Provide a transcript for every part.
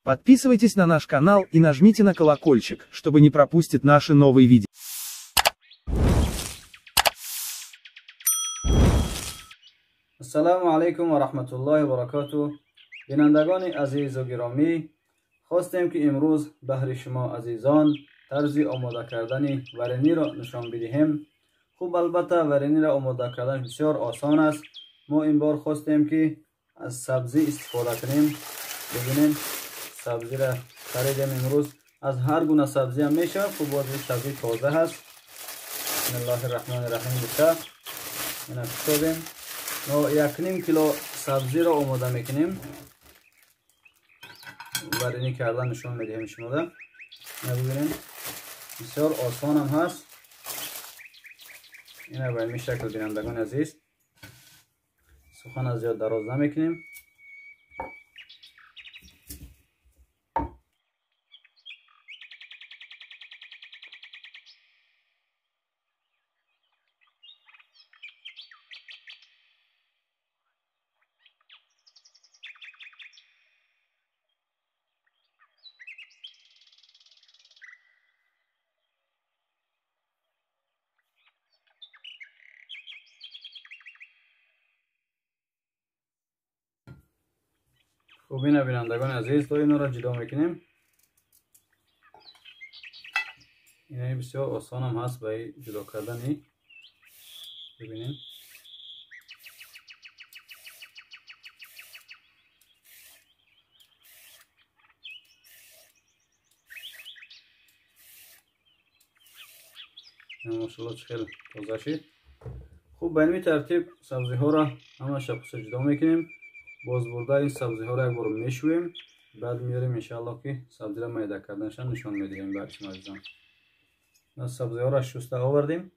Подписывайтесь на наш канал и нажмите на колокольчик, чтобы не пропустить наши новые видео. السلام علیکم و رحمت الله و برکاته. بینندگان عزیز و گرامی، خواستیم که امروز بهر شما عزیزان طرز آماده کردن ورنی را نشان بدهیم. خوب البته ورنی را آماده کردن بسیار آسان است. ما این بار خواستیم که از سبزی استفاده کنیم. ببینید سبزی را خریدیم امروز. از هر گونه سبزی هم میشه. خوب باید سبزی تازه هست. بسم الله الرحمن الرحیم. بسیار اینا کشیدیم. ما 1.5 کیلو سبزی را آماده میکنیم. ورنی کردن نشان میدیم شما را. ببینید بسیار آسان هم هست. اینا به این شکل بینندگان عزیز. سخن از زیاد دراز نمیکنیم. خوب اینا بینندگان عزیز، تا اینا را جدا میکنیم. اینا بسیار آسان هم هست برای جدا کردن. ببینید ماشاءالله خیلی تازه شد. خوب به این ترتیب سبزی ها را همه شخص جدا میکنیم. باز برده این سبزی ها را یک بار میشویم، بعد میاریم انشاءالله که سبزی را میده کردنشان نشان میدهیم برای شما عزیزان. سبزی ها را شسته آوردیم.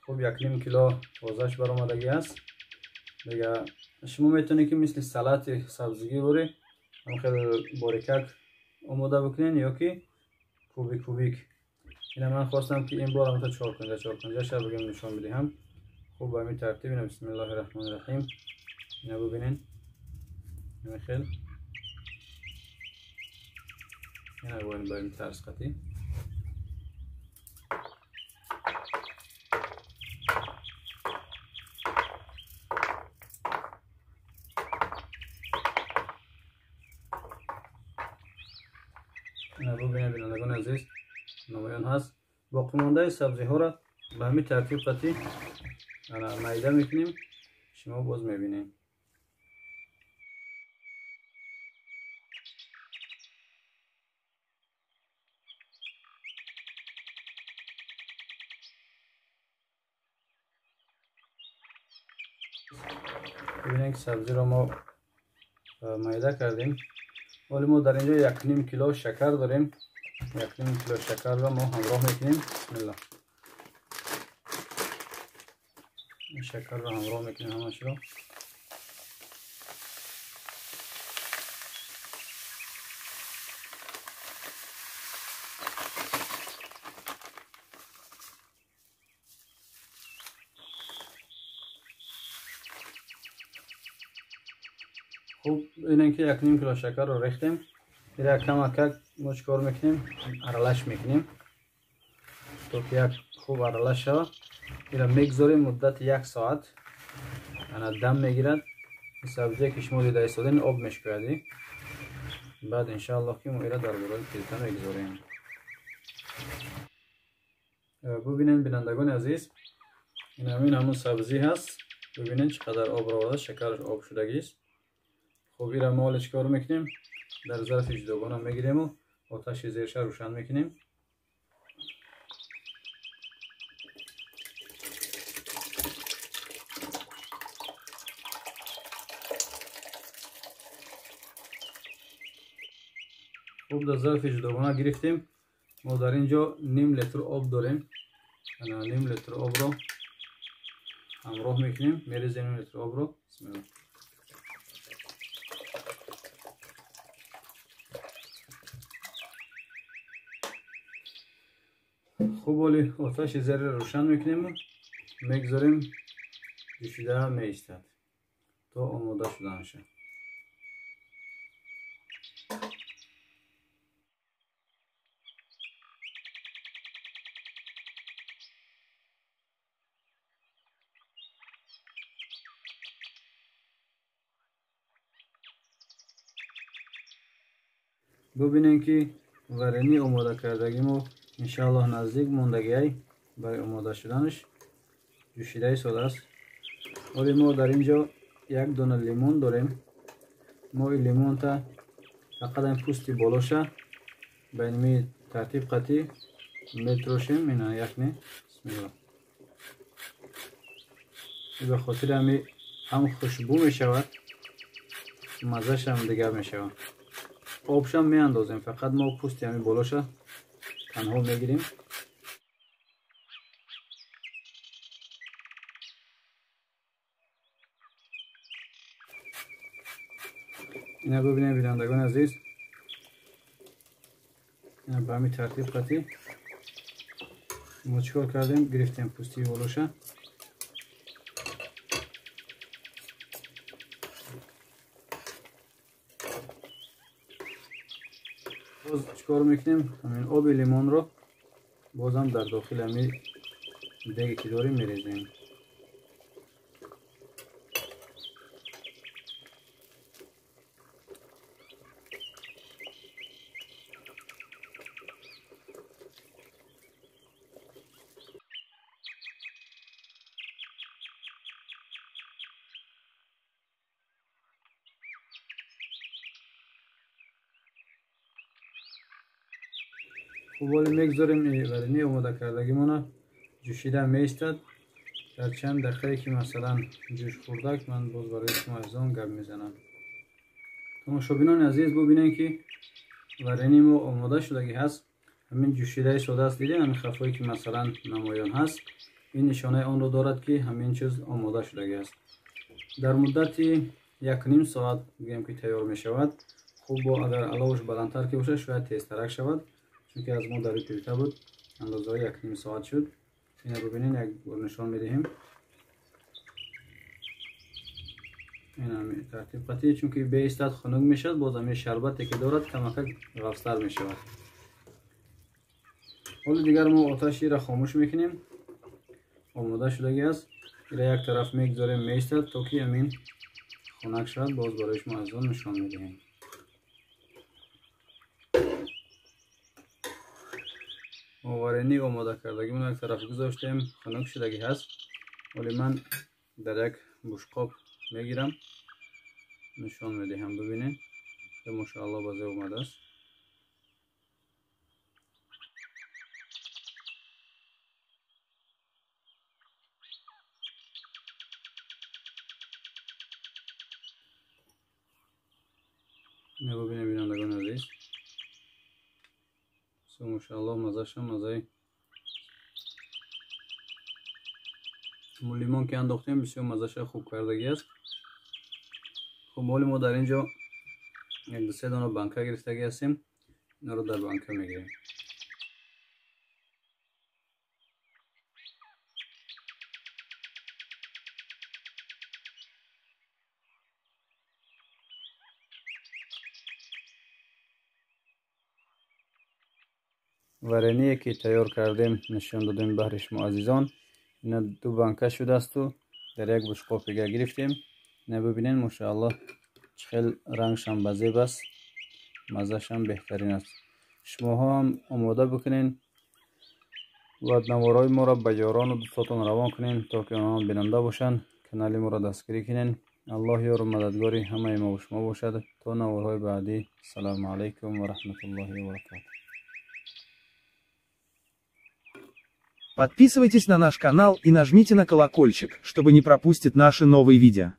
خوب 1.5 کیلو تازهش برآمدگی است. دیگه شما میتونید که مثل سلات سبزیگی بری هم خیلی باریکک آماده بکنین یا که کوبیک. اینا من خواستم که این بار هم تا 4 شب بگم نشان بدهم. خوب به این ترتیب اینا بسم الله الرحمن الرحیم. اینا ببینین اینا خیلی اینا باید به این طرز قطعی اینا ببینین بینندگان عزیز نمایان هست. باقی مانده سبزی ها را به همین ترتیب قطعی میده میکنیم. شما باز میبینید ببینید که سبزی را ما میده کردیم. ولی ما در اینجا 1.5 کیلو شکر داریم. 1.5 کیلو شکر را ما همراه میکنیم. بسم الله. این شکر را همراه میکنیم همش را. خوب اینه که 1.5 کیلو شکر رو ریختیم. میره کم ما چیکار میکنیم؟ ارالش میکنیم تا که یک خوب ارالش شود. میره میگذاریم مدت 1 ساعت. یعنی دم میگیرد. این سبزی که شما دیده ایستادین آب میشکردی. بعد انشاءالله که ما ایره در برای فیلتر میگذاریم. ببینید بینندگان عزیز این همون سبزی هست. ببینید چقدر آب را آورده. شکرش آب شدگی است. خب این را ما چیکار میکنیم؟ در ظرف جداگانه میگیریم و آتش زیرش روشن میکنیم. خوب در ظرف جداگانه گرفتیم. ما در اینجا نیم لیتر آب داریم. نیم لیتر آب را همراه میکنیم. میریزیم نیم لیتر آب را. بسم الله. خوب ولی آتش ذره روشن میکنیم و میگذاریم جوشیده میایستد تا آماده شده میشه. ببینیم که ورنی آماده کردگیم و انشاءالله نزدیک موندگی برای آماده شدنش. جوشیده ساده است. ولی ما در اینجا یک دانه لیمون داریم. ما این لیمون تا فقط این پوستی بالاشه به این ترتیب قطعی میتروشیم. اینا یک نه بسم الله. به خاطر هم خوشبو می شود، مزهش هم دیگر می شود. آبش هم می اندازیم، فقط ما پوستی همین بالاشه تنها میگیریم. اینا ببینید بینندگان عزیز، اینا به همین ترتیب قطعی ما چیکار کردیم؟ گرفتیم پوستی بالاشه. باز چیکار میکنیم؟ همین آب لیمون رو بازم در داخل همین دیگی که داریم میریزیم. خب ولی میگذاریم ورنی آماده کردگیمون جوشیده میستد. در چند دقیقه که مثلا جوش خوردک من باز برای شما ازان گپ میزنم. تماشابینان عزیز ببینین که ورنی ما آماده شدگی هست. همین جوشیده ساده است، دیدین همین خفایی که مثلا نمایان هست این نشانه آن رو دارد که همین چیز آماده شدگی است. در مدت 1.5 ساعت بگیم که تیار می شود. خوب با اگر علاوش بلندتر که باشه شاید تیزترک شود، چون که از ما در پیوته بود اندازه 1.5 ساعت شد. اینا ببینین یک بار نشان میدهیم. اینا می ترتیب قطعی چون که به استاد خنک میشد، باز همین شربتی که دارد کمک غلظتر میشود. حالا دیگر ما آتش را خاموش میکنیم. آماده شدگی است. اینا یک طرف میگذاریم میستد تا که همین خنک شد، باز برای شما از اون نشان میدهیم. ورنی آماده کردگیمون یک طرف گذاشتیم، خنک شدگی هست. ولی من در یک بشقاب میگیرم نشان میدهم. ببینین که ماشاءالله بازه اومده است. اینو ببینید بینندگان عزیز، ماشاءالله مزهش هم مزه لیمون که انداختیم بسیار مزهش خوب کردگی است. خب حالا ما در اینجا یک 2-3 دانه بانکا گرفتگی هستیم. اینا رو در بانکا میگیریم. ورنی که تیار کردیم نشان دادیم بهر شما عزیزان. اینا 2 بانکا شده است و در یک بشقاب دیگه گرفتیم. اینا ببینین ماشاءالله چقدر رنگش هم بزیب است، مزهش هم بهترین است. شما هم آماده بکنین و نوارای ما را به یاران و دوستاتون روان کنین تا که آنها بیننده باشن. کانال ما را دستگیری کنین. الله یار و مددگاری همه ما و شما باشد. تا نوارهای بعدی، السلام علیکم و رحمت الله و برکاته. Подписывайтесь на наш канал и нажмите на колокольчик, чтобы не пропустить наши новые видео.